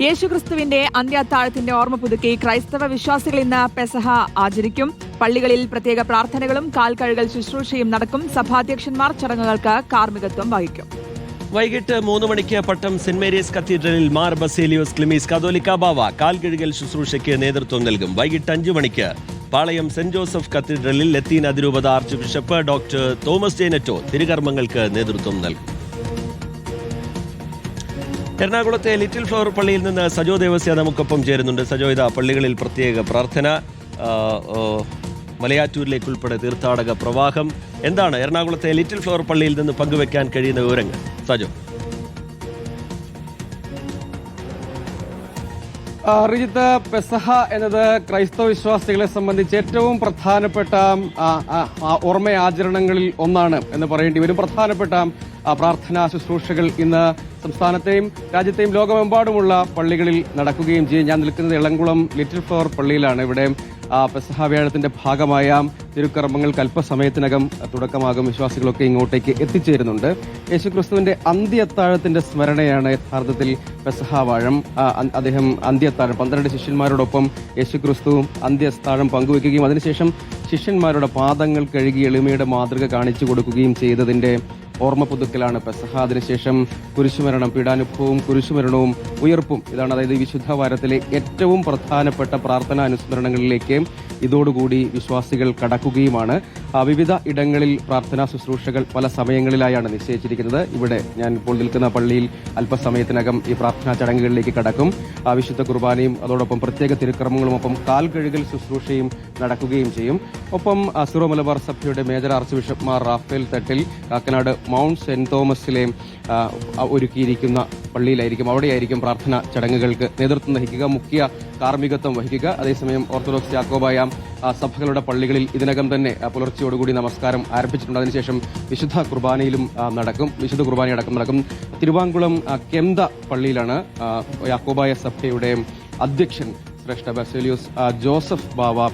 യേശുക്രിസ്തുവിന്റെ അന്ത്യത്താഴത്തിന്റെ ഓർമ്മ പുതുക്കി ക്രൈസ്തവ വിശ്വാസികൾ ഇന്ന് പെസഹ ആചരിക്കും. പള്ളികളിൽ പ്രത്യേക പ്രാർത്ഥനകളും കാൽകഴുകൽ ശുശ്രൂഷയും നടക്കും. സഭാധ്യക്ഷന്മാർ ചടങ്ങുകൾക്ക് കാർമ്മികത്വം വഹിക്കും. വൈകിട്ട് 3 മണിക്ക് പട്ടം സെന്റ് മേരീസ് കത്തീഡ്രലിൽ മാർ ബസേലിയോസ് ക്ലിമീസ് കാതോലിക്ക ബാവ കാൽകഴുകൽ ശുശ്രൂഷയ്ക്ക് നേതൃത്വം നൽകും. വൈകിട്ട് 5 മണിക്ക് പാളയം സെന്റ് ജോസഫ് കത്തീഡ്രലിൽ ലത്തീൻ അതിരൂപത archbishop doctor Thomas J തിരുകർമ്മങ്ങൾക്ക് നേതൃത്വം നൽകും. എറണാകുളത്തെ ലിറ്റിൽ ഫ്ലവർ പള്ളിയിൽ നിന്ന് സജോ ദേവസ്യ നമുക്കൊപ്പം ചേരുന്നുണ്ട്. സജോ, ഇതാ പള്ളികളിൽ പ്രത്യേക പ്രാർത്ഥന, മലയാറ്റൂരിലേക്കുൾപ്പെടെ തീർത്ഥാടക പ്രവാഹം. എന്താണ് എറണാകുളത്തെ ലിറ്റിൽ ഫ്ലവർ പള്ളിയിൽ നിന്ന് പങ്കുവെക്കാൻ കഴിയുന്ന വിവരങ്ങൾ സജോ? റിജിത്ത്, പെസഹ എന്നത് ക്രൈസ്തവ വിശ്വാസികളെ സംബന്ധിച്ച് ഏറ്റവും പ്രധാനപ്പെട്ട ഓർമ്മയാചരണങ്ങളിൽ ഒന്നാണ് എന്ന് പറയേണ്ടി വരും. പ്രധാനപ്പെട്ട പ്രാർത്ഥനാ ശുശ്രൂഷകൾ ഇന്ന് സംസ്ഥാനത്തെയും രാജ്യത്തെയും ലോകമെമ്പാടുമുള്ള പള്ളികളിൽ നടക്കുകയും ചെയ്യും. ഞാൻ നിൽക്കുന്നത് ഇളംകുളം ലിറ്റിൽ ഫ്ലവർ പള്ളിയിലാണ്. ഇവിടെ പെസഹ വ്യാഴത്തിന്റെ ഭാഗമായ തിരുക്കർമ്മങ്ങൾക്ക് അല്പസമയത്തിനകം തുടക്കമാകും. വിശ്വാസികളൊക്കെ ഇങ്ങോട്ടേക്ക് എത്തിച്ചേരുന്നുണ്ട്. യേശുക്രിസ്തുവിന്റെ അന്ത്യത്താഴത്തിന്റെ സ്മരണയാണ് യഥാർത്ഥത്തിൽ പെസഹ വാഴം. അദ്ദേഹം അന്ത്യത്താഴം 12 ശിഷ്യന്മാരോടൊപ്പം യേശുക്രിസ്തു അന്ത്യത്താഴം പങ്കുവെക്കുകയും അതിനുശേഷം ശിഷ്യന്മാരുടെ പാദങ്ങൾ കഴുകി എളിമയുടെ മാതൃക കാണിച്ചു കൊടുക്കുകയും ചെയ്തതിന്റെ ഓർമ്മ പുതുക്കലാണ് പെസഹ. അതിനുശേഷം കുരിശുമരണം, പീഡാനുഭവവും കുരിശുമരണവും ഉയർപ്പും, ഇതാണ് അതായത് വിശുദ്ധ വാരത്തിലെ ഏറ്റവും പ്രധാനപ്പെട്ട പ്രാർത്ഥനാ അനുസ്മരണങ്ങളിലേക്ക് ഇതോടുകൂടി വിശ്വാസികൾ കടക്കുകയുമാണ്. വിവിധ ഇടങ്ങളിൽ പ്രാർത്ഥനാ ശുശ്രൂഷകൾ പല സമയങ്ങളിലായാണ് നിശ്ചയിച്ചിരിക്കുന്നത്. ഇവിടെ ഞാൻ ഇപ്പോൾ നിൽക്കുന്ന പള്ളിയിൽ അല്പസമയത്തിനകം ഈ പ്രാർത്ഥനാ ചടങ്ങുകളിലേക്ക് കടക്കും. വിശുദ്ധ കുർബാനയും അതോടൊപ്പം പ്രത്യേക തിരുക്കർമ്മങ്ങളും ഒപ്പം കാൽ കഴുകൽ ശുശ്രൂഷയും നടക്കുകയും ചെയ്യും. ഒപ്പം സിറോ മലബാർ സഭയുടെ major archbishop Mar Raphael Thattil Kakkanad Mount Saint തോമസിലെ ഒരുക്കിയിരിക്കുന്ന പള്ളിയിലായിരിക്കും, അവിടെയായിരിക്കും പ്രാർത്ഥന ചടങ്ങുകൾക്ക് നേതൃത്വം വഹിക്കുക, മുഖ്യ കാർമ്മികത്വം വഹിക്കുക. അതേസമയം ഓർത്തഡോക്സ് യാക്കോബായ സഭകളുടെ പള്ളികളിൽ ഇതിനകം തന്നെ പുലർച്ചയോടുകൂടി നമസ്കാരം ആരംഭിച്ചിട്ടുണ്ട്. അതിനുശേഷം വിശുദ്ധ കുർബാനയിലും വിശുദ്ധ കുർബാനയടക്കം നടക്കും. തിരുവാങ്കുളം കെന്ത പള്ളിയിലാണ് യാക്കോബായ സഭയുടെ അധ്യക്ഷൻ ശ്രേഷ്ഠ ബസേലിയോസ് ജോസഫ് ബാവ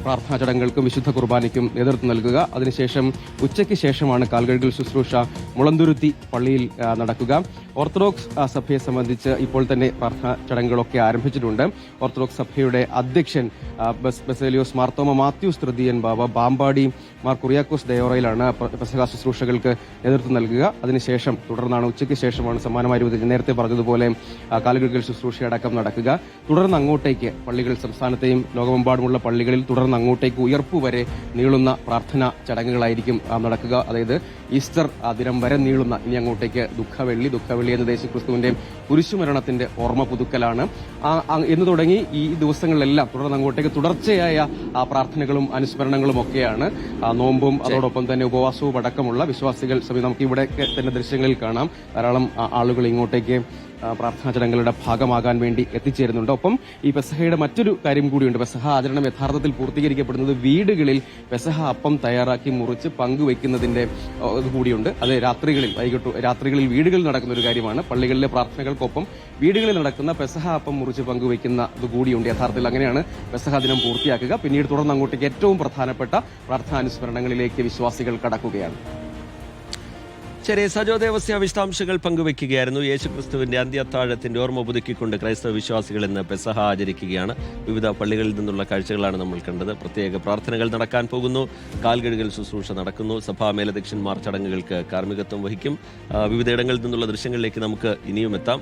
പ്രാർത്ഥനാ ചടങ്ങുകൾക്കും വിശുദ്ധ കുർബാനയ്ക്കും നേതൃത്വം നൽകുക. അതിനുശേഷം ഉച്ചയ്ക്ക് ശേഷമാണ് കാൽകഴുകൽ ശുശ്രൂഷ മുളന്തുരുത്തി പള്ളിയിൽ നടക്കുക. ഓർത്തഡോക്സ് സഭയെ സംബന്ധിച്ച് ഇപ്പോൾ തന്നെ പ്രാർത്ഥനാ ചടങ്ങുകളൊക്കെ ആരംഭിച്ചിട്ടുണ്ട്. ഓർത്തഡോക്സ് സഭയുടെ അധ്യക്ഷൻ ബസേലിയോസ് മാർത്തോമ മാത്യൂസ് തൃതീയൻ ബാബ ബാമ്പാടി മാർ കുറിയാക്കോസ് ദയോറയിലാണ് പെസഹ ശുശ്രൂഷകൾക്ക് നേതൃത്വം നൽകുക. അതിനുശേഷം തുടർന്നാണ് ഉച്ചയ്ക്ക് ശേഷമാണ് സമാനമായ രൂപത്തിൽ നേരത്തെ പറഞ്ഞതുപോലെ കാൽകഴുകൽ ശുശ്രൂഷയടക്കം നടക്കുക. തുടർന്ന് അങ്ങോട്ടേക്ക് പള്ളികൾ സംസ്ഥാനത്തെയും ലോകമെമ്പാടുമുള്ള പള്ളികളിൽ തുടർന്ന് അങ്ങോട്ടേക്ക് ഉയർപ്പ് വരെ നീളുന്ന പ്രാർത്ഥനാ ചടങ്ങുകളായിരിക്കും നടക്കുക. അതായത് ഈസ്റ്റർ ദിനം വരെ നീളുന്ന, ഇനി അങ്ങോട്ടേക്ക് ദുഃഖവെള്ളി എന്ന യേശുക്രിസ്തുവിന്റെ കുരിശുമരണത്തിന്റെ ഓർമ്മ പുതുക്കലാണ് എന്ന് തുടങ്ങി ഈ ദിവസങ്ങളിലെല്ലാം തുടർന്ന് അങ്ങോട്ടേക്ക് തുടർച്ചയായ പ്രാർത്ഥനകളും അനുസ്മരണങ്ങളും ഒക്കെയാണ്. നോമ്പും അതോടൊപ്പം തന്നെ ഉപവാസവും അടക്കമുള്ള വിശ്വാസികൾ നമുക്ക് ഇവിടെ തന്നെ ദൃശ്യങ്ങളിൽ കാണാം. ധാരാളം ആളുകൾ ഇങ്ങോട്ടേക്ക് പ്രാർത്ഥനാ ചടങ്ങുകളുടെ ഭാഗമാകാൻ വേണ്ടി എത്തിച്ചേരുന്നുണ്ട്. ഒപ്പം ഈ പെസഹയുടെ മറ്റൊരു കാര്യം കൂടിയുണ്ട്. പെസഹ ആചരണം യഥാർത്ഥത്തിൽ പൂർത്തീകരിക്കപ്പെടുന്നത് വീടുകളിൽ പെസഹ അപ്പം തയ്യാറാക്കി മുറിച്ച് പങ്കുവെക്കുന്നതിന്റെ കൂടിയുണ്ട്. അത് രാത്രികളിൽ വീടുകളിൽ നടക്കുന്ന ഒരു കാര്യമാണ്. പള്ളികളിലെ പ്രാർത്ഥനകൾക്കൊപ്പം വീടുകളിൽ നടക്കുന്ന പെസഹ അപ്പം മുറിച്ച് പങ്കുവെക്കുന്നത് കൂടിയുണ്ട്. യഥാർത്ഥത്തിൽ അങ്ങനെയാണ് പെസഹ ദിനം പൂർത്തിയാക്കുക. പിന്നീട് തുടർന്ന് അങ്ങോട്ടേക്ക് ഏറ്റവും പ്രധാനപ്പെട്ട പ്രാർത്ഥനാനുസ്മരണങ്ങളിലേക്ക് വിശ്വാസികൾ കടക്കുകയാണ്. ശരി, സജോ ദേവസ്യ വിശദാംശങ്ങൾ പങ്കുവെക്കുകയായിരുന്നു. യേശുക്രിസ്തുവിന്റെ അന്ത്യത്താഴത്തിന്റെ ഓർമ്മ പുതുക്കിക്കൊണ്ട് ക്രൈസ്തവ വിശ്വാസികൾ ഇന്ന് പെസഹ ആചരിക്കുകയാണ്. വിവിധ പള്ളികളിൽ നിന്നുള്ള കാഴ്ചകളാണ് നമ്മൾ കണ്ടത്. പ്രത്യേക പ്രാർത്ഥനകൾ നടക്കാൻ പോകുന്നു, കാൽകഴുകൽ ശുശ്രൂഷ നടക്കുന്നു, സഭാ മേലധ്യക്ഷന്മാർ ചടങ്ങുകൾക്ക് കാർമ്മികത്വം വഹിക്കും. വിവിധയിടങ്ങളിൽ നിന്നുള്ള ദൃശ്യങ്ങളിലേക്ക് നമുക്ക് ഇനിയും എത്താം.